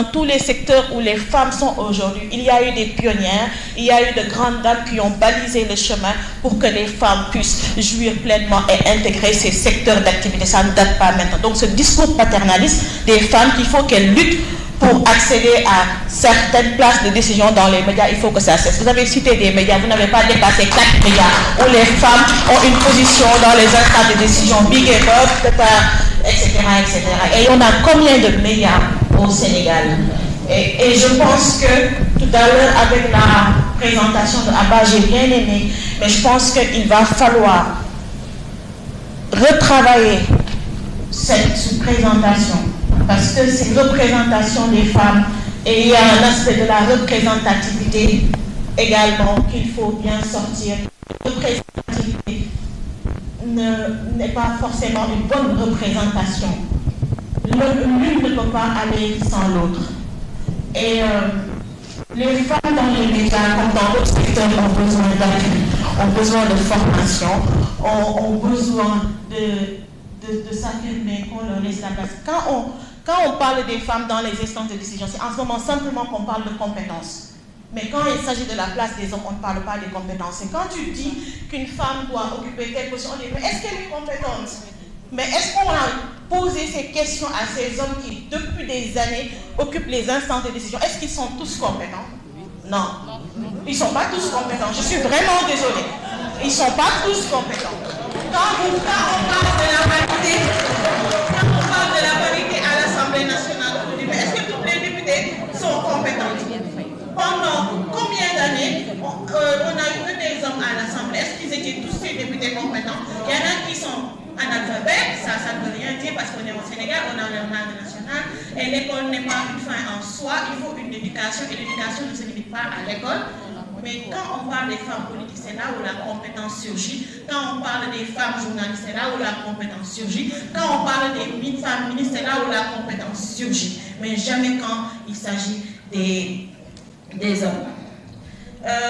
Dans tous les secteurs où les femmes sont aujourd'hui, il y a eu des pionnières, il y a eu de grandes dames qui ont balisé le chemin pour que les femmes puissent jouir pleinement et intégrer ces secteurs d'activité. Ça ne date pas maintenant. Donc ce discours paternaliste des femmes qu'il faut qu'elles luttent pour accéder à certaines places de décision dans les médias, il faut que ça cesse. Vous avez cité des médias, vous n'avez pas dépassé 4 médias où les femmes ont une position dans les instances de décision, Big et Bob, etc., etc. Et on a combien de médias au Sénégal? Et je pense que tout à l'heure, avec la présentation de Abba, j'ai bien aimé, mais je pense qu'il va falloir retravailler cette présentation, parce que c'est représentation des femmes et il y a un aspect de la représentativité également qu'il faut bien sortir. La représentativité n'est pas forcément une bonne représentation. L'une ne peut pas aller sans l'autre. Et les femmes dans les médias, comme dans d'autres secteurs, ont besoin d'appui, ont besoin de formation, ont besoin de s'affirmer, qu'on leur laisse la place. Quand on parle des femmes dans les instances de décision, c'est en ce moment simplement qu'on parle de compétences. Mais quand il s'agit de la place des hommes, on ne parle pas des compétences. Et quand tu dis qu'une femme doit occuper telle position, on dit, mais est-ce qu'elle est compétente? Mais est-ce qu'on a posé ces questions à ces hommes qui, depuis des années, occupent les instances de décision? Est-ce qu'ils sont tous compétents? Non. Ils ne sont pas tous compétents. Je suis vraiment désolée. Ils ne sont pas tous compétents. Quand on parle de la parité à l'Assemblée nationale, on dit, mais est-ce que tous les députés sont compétents? Pendant combien d'années on a eu que des hommes à l'Assemblée? Est-ce qu'ils étaient tous ces députés compétents? Il y en a qui sont analphabètes, ça ne veut rien dire parce qu'on est au Sénégal, on a leur langue nationale et l'école n'est pas une fin en soi, il faut une éducation et l'éducation ne se limite pas à l'école. Mais quand on parle des femmes politiques, c'est là où la compétence surgit. Quand on parle des femmes journalistes, c'est là où la compétence surgit. Quand on parle des femmes ministres, c'est là où la compétence surgit. Mais jamais quand il s'agit des hommes.